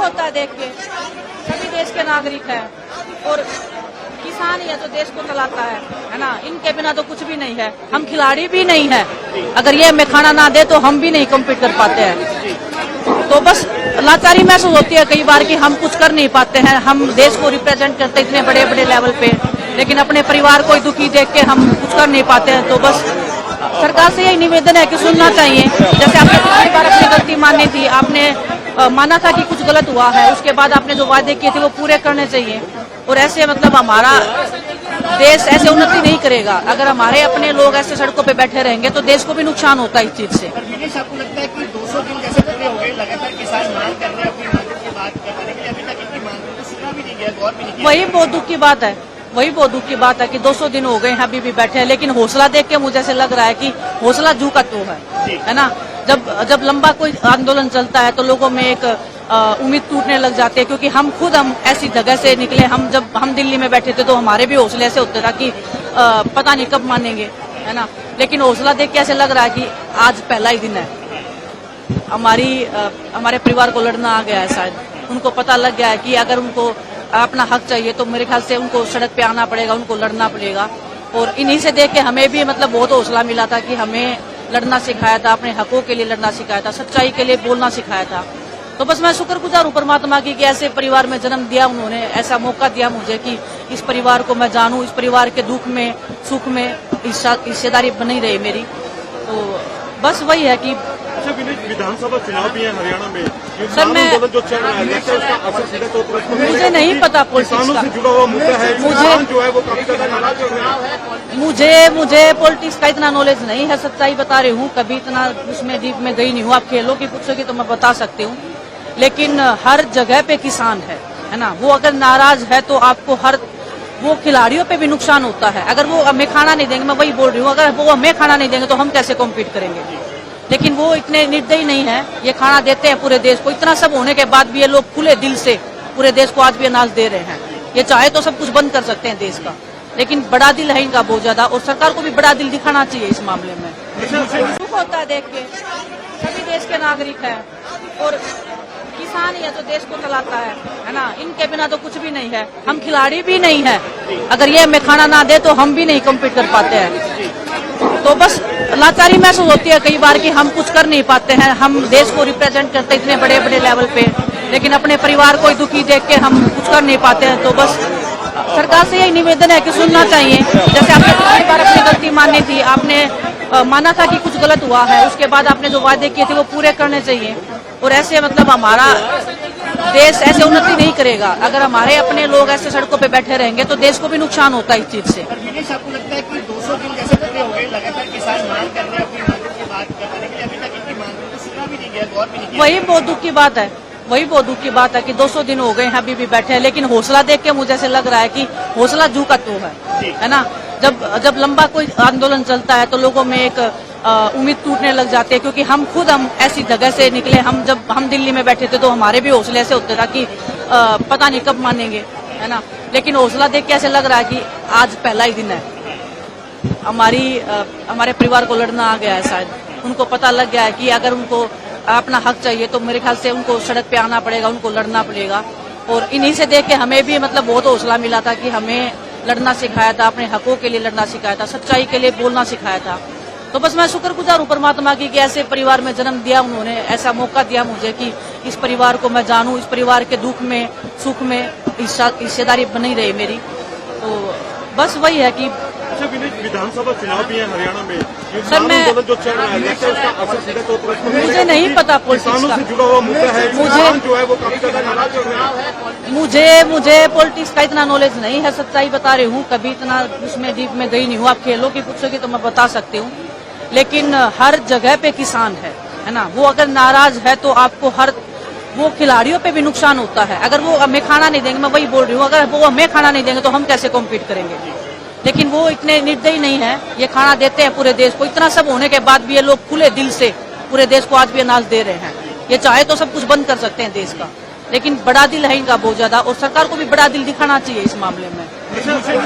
होता है देख के। सभी देश के नागरिक हैं और किसान ही है जो देश को चलाता है ना। इनके बिना तो कुछ भी नहीं है। हम खिलाड़ी भी नहीं है। अगर ये हमें खाना ना दे तो हम भी नहीं कम्पीट कर पाते हैं। तो बस लाचारी महसूस होती है कई बार कि हम कुछ कर नहीं पाते हैं। हम देश को रिप्रेजेंट करते इतने बड़े बड़े लेवल पे, लेकिन अपने परिवार को दुखी देख के हम कुछ कर नहीं पाते हैं। तो बस सरकार से यही निवेदन है कि सुनना चाहिए। जैसे आपने पिछली बार अपनी गलती मानी थी, आपने माना था कि कुछ गलत हुआ है, उसके बाद आपने जो वादे किए थे वो पूरे करने चाहिए। और ऐसे मतलब हमारा देश ऐसे उन्नति नहीं करेगा। अगर हमारे अपने लोग ऐसे सड़कों पे बैठे रहेंगे तो देश को भी नुकसान होता है इस चीज से। आपको लगता है कि 200 दिन कैसे पूरे हो गए, लगातार किसान मांग कर रहे हैं अपनी मांगों की बात करने के लिए, अभी तक इनकी मांगों को सुना भी नहीं गया, गौर भी नहीं किया। वही बहुत दुख की बात है। वही बहुत दुख की बात है कि 200 दिन हो गए हैं, अभी भी बैठे हैं। लेकिन हौसला देख के मुझे ऐसे लग रहा है कि हौसला जू का तो है ना। जब लंबा कोई आंदोलन चलता है तो लोगों में एक उम्मीद टूटने लग जाती है, क्योंकि हम ऐसी जगह से निकले। जब हम दिल्ली में बैठे थे तो हमारे भी हौसले ऐसे होते था कि पता नहीं कब मानेंगे, है ना। लेकिन हौसला देख के ऐसे लग रहा है कि आज पहला ही दिन है। हमारे परिवार को लड़ना आ गया है। शायद उनको पता लग गया है कि अगर उनको अपना हक चाहिए तो मेरे ख्याल से उनको सड़क पे आना पड़ेगा, उनको लड़ना पड़ेगा। और इन्हीं से देख के हमें भी मतलब बहुत हौसला मिला था कि हमें लड़ना सिखाया था, अपने हकों के लिए लड़ना सिखाया था, सच्चाई के लिए बोलना सिखाया था। तो बस मैं शुक्रगुजार हूँ परमात्मा की कि ऐसे परिवार में जन्म दिया उन्होंने, ऐसा मौका दिया मुझे कि इस परिवार को मैं जानूं, इस परिवार के दुख में सुख में हिस्सेदारी बनी रही मेरी। तो बस वही है कि विधानसभा चुनाव भी है हरियाणा में, सर मैं जो चल रहा है उसका असर सीधा तौर पर मुझे नहीं पता पॉलिटिक्स का, से जुड़ा हुआ मुद्दा है। किसान जो है वो काफी ज्यादा नाराज हो रहा है। मुझे पॉलिटिक्स का इतना नॉलेज नहीं है, सच्चाई बता रही हूँ। कभी इतना उसमें डीप में गई नहीं हूँ। आप खेलों की पूछोगे तो मैं बता सकती हूँ, लेकिन हर जगह पे किसान है ना। वो अगर नाराज है तो आपको वो खिलाड़ियों पे भी नुकसान होता है। अगर वो हमें खाना नहीं देंगे, मैं वही बोल रही हूँ, अगर वो हमें खाना नहीं देंगे तो हम कैसे कॉम्पीट करेंगे। लेकिन वो इतने निर्दयी नहीं है, ये खाना देते हैं पूरे देश को। इतना सब होने के बाद भी ये लोग खुले दिल से पूरे देश को आज भी अनाज दे रहे हैं। ये चाहे तो सब कुछ बंद कर सकते हैं देश का, लेकिन बड़ा दिल है इनका बहुत ज्यादा, और सरकार को भी बड़ा दिल दिखाना चाहिए इस मामले में। दुख होता है देख के। सभी देश के नागरिक हैं और किसान ही है जो देश को चलाता है ना। इनके बिना तो कुछ भी नहीं है। हम खिलाड़ी भी नहीं है। अगर ये हमें खाना ना दे तो हम भी नहीं कम्पीट कर पाते हैं। तो बस लाचारी महसूस होती है कई बार कि हम कुछ कर नहीं पाते हैं। हम देश को रिप्रेजेंट करते इतने बड़े बड़े लेवल पे, लेकिन अपने परिवार को दुखी देख के हम कुछ कर नहीं पाते हैं। तो बस सरकार से यही निवेदन है कि सुनना चाहिए। जैसे आपने पिछली बार अपनी गलती मानी थी, आपने माना था कि कुछ गलत हुआ है, उसके बाद आपने जो वादे किए थे वो पूरे करने चाहिए। और ऐसे मतलब हमारा देश ऐसे उन्नति नहीं करेगा। अगर हमारे अपने लोग ऐसे सड़कों पे बैठे रहेंगे तो देश को भी नुकसान होता है इस चीज से। आपको लगता है कि 200 दिन कैसे पूरे हो गए, लगातार किसान मांग कर रहे हैं अपनी मांगों की बात करने के लिए, अभी तक इनकी मांगों को सुना भी नहीं गया, गौर भी नहीं किया। वही बहुत दुख की बात है। वही बहुत दुख की बात है कि 200 दिन हो गए हैं, अभी भी बैठे हैं। लेकिन हौसला देख के मुझे ऐसे लग रहा है कि हौसला जू का तो है ना। जब लंबा कोई आंदोलन चलता है तो लोगों में एक उम्मीद टूटने लग जाती है, क्योंकि हम ऐसी जगह से निकले। जब हम दिल्ली में बैठे थे तो हमारे भी हौसले ऐसे होते था कि पता नहीं कब मानेंगे, है ना। लेकिन हौसला देख के ऐसे लग रहा है कि आज पहला ही दिन है। हमारे परिवार को लड़ना आ गया है। शायद उनको पता लग गया है कि अगर उनको अपना हक चाहिए तो मेरे ख्याल से उनको सड़क पे आना पड़ेगा, उनको लड़ना पड़ेगा। और इन्हीं से देख के हमें भी मतलब बहुत हौसला मिला था कि हमें लड़ना सिखाया था, अपने हकों के लिए लड़ना सिखाया था, सच्चाई के लिए बोलना सिखाया था। तो बस मैं शुक्रगुजार हूँ परमात्मा की कि ऐसे परिवार में जन्म दिया उन्होंने, ऐसा मौका दिया मुझे कि इस परिवार को मैं जानूं, इस परिवार के दुख में सुख में हिस्सेदारी बनी रही मेरी। तो बस वही है कि विधानसभा चुनाव भी है हरियाणा में, सर मैं जो चल रहा है उसका असर सीधा तौर पर मुझे नहीं पता पॉलिटिक्स का, से जुड़ा हुआ मुद्दा है। किसान जो है वो काफी ज्यादा नाराज हो रहा है। मुझे पॉलिटिक्स का इतना नॉलेज नहीं है, सच्चाई बता रही हूँ। कभी इतना उसमें डीप में गई नहीं हूँ। आप खेलों की पूछोगे तो मैं बता सकती हूँ, लेकिन हर जगह पे किसान है ना। वो अगर नाराज है तो आपको वो खिलाड़ियों पे भी नुकसान होता है। अगर वो हमें खाना नहीं देंगे, मैं वही बोल रही हूँ, अगर वो हमें खाना नहीं देंगे तो हम कैसे कॉम्पीट करेंगे। लेकिन वो इतने निर्दयी नहीं है, ये खाना देते हैं पूरे देश को। इतना सब होने के बाद भी ये लोग खुले दिल से पूरे देश को आज भी अनाज दे रहे हैं। ये चाहे तो सब कुछ बंद कर सकते हैं देश का, लेकिन बड़ा दिल है इनका बहुत ज्यादा, और सरकार को भी बड़ा दिल दिखाना चाहिए इस मामले में।